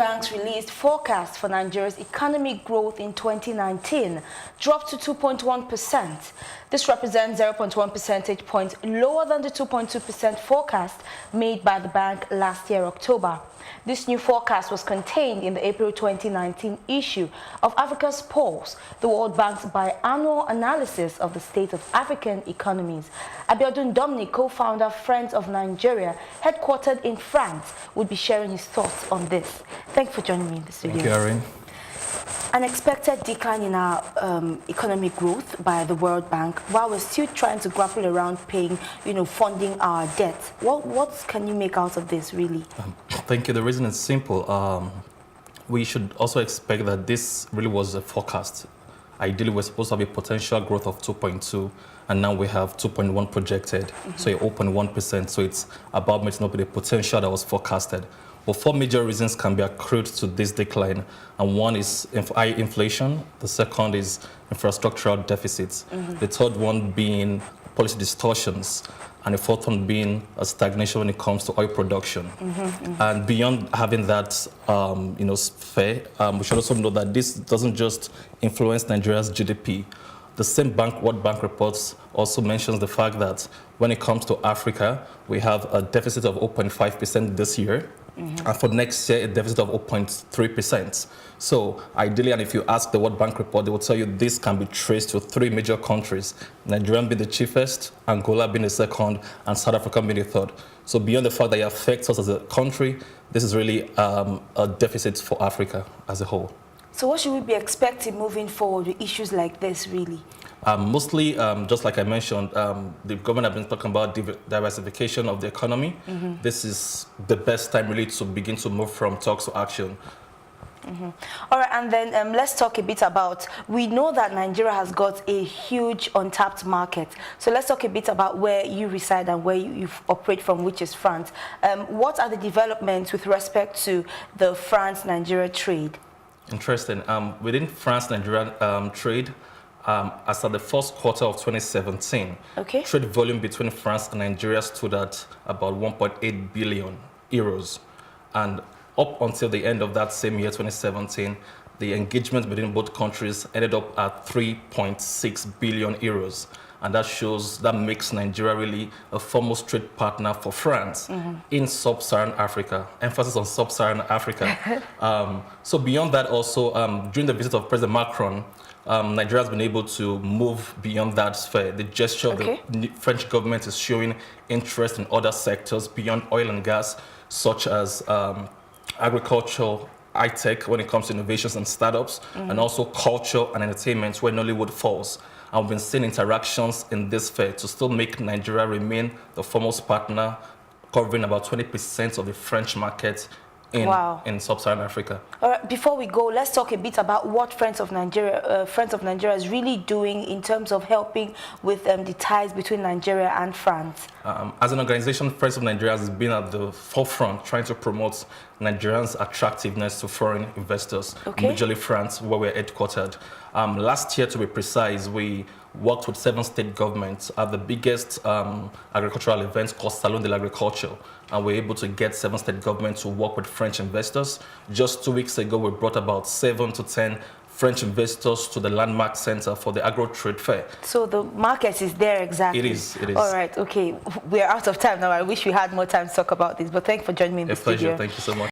Bank's released forecast for Nigeria's economic growth in 2019 dropped to 2.1%. This represents 0.1 percentage points lower than the 2.2% forecast made by the bank last year, October. This new forecast was contained in the April 2019 issue of Africa's Pulse, the World Bank's biannual analysis of the state of African economies. Abiodun Dominic, co-founder Friends of Nigeria, headquartered in France, would be sharing his thoughts on this. Thank you for joining me in the studio. Thank you, Irene. An expected decline in our economic growth by the World Bank, while we're still trying to grapple around paying, funding our debt. What can you make out of this, really? Thank you. The reason is simple. We should also expect that this really was a forecast. Ideally, we're supposed to have a potential growth of 2.2, and now we have 2.1 projected, so 0.1%. So it's about meeting up with the potential that was forecasted. But four major reasons can be accrued to this decline, and one is high inflation, the second is infrastructural deficits, the third one being policy distortions, and the fourth one being a stagnation when it comes to oil production. And beyond having that, sphere, we should also know that this doesn't just influence Nigeria's GDP. The same World Bank reports also mentions the fact that when it comes to Africa, we have a deficit of 0.5% this year, and for next year, a deficit of 0.3%. So ideally, and if you ask the World Bank report, they will tell you this can be traced to three major countries, Nigeria being the chiefest, Angola being the second, and South Africa being the third. So beyond the fact that it affects us as a country, this is really a deficit for Africa as a whole. So what should we be expecting moving forward with issues like this, really? Mostly, just like I mentioned, the government have been talking about diversification of the economy. This is the best time really to begin to move from talks to action. All right, and then let's talk a bit about, we know that Nigeria has got a huge untapped market. So let's talk a bit about where you reside and where you operate from, which is France. What are the developments with respect to the France-Nigeria trade? Interesting. Within France-Nigeria trade, as of the first quarter of 2017, trade volume between France and Nigeria stood at about 1.8 billion euros. And up until the end of that same year, 2017, the engagement between both countries ended up at 3.6 billion euros. And that makes Nigeria really a foremost trade partner for France in sub-Saharan Africa. Emphasis on sub-Saharan Africa. So beyond that also, during the visit of President Macron, Nigeria has been able to move beyond that sphere. The gesture of the French government is showing interest in other sectors beyond oil and gas, such as agriculture, high-tech when it comes to innovations and startups, and also culture and entertainment where Nollywood falls. And we've been seeing interactions in this sphere to still make Nigeria remain the foremost partner, covering about 20% of the French market in sub-Saharan Africa. All right, before we go, let's talk a bit about what Friends of Nigeria is really doing in terms of helping with the ties between Nigeria and France. As an organization, Friends of Nigeria has been at the forefront trying to promote Nigerians' attractiveness to foreign investors, majorly France, where we're headquartered. Last year, to be precise, we worked with 7 state governments at the biggest agricultural event called Salon de l'Agriculture, and we're able to get 7 state governments to work with French investors. Just 2 weeks ago, we brought about 7 to 10 French investors to the landmark center for the agro trade fair. So the market is there, exactly. It is. All right, okay. We're out of time now. I wish we had more time to talk about this, but thank you for joining me in the studio. A pleasure. Thank you so much.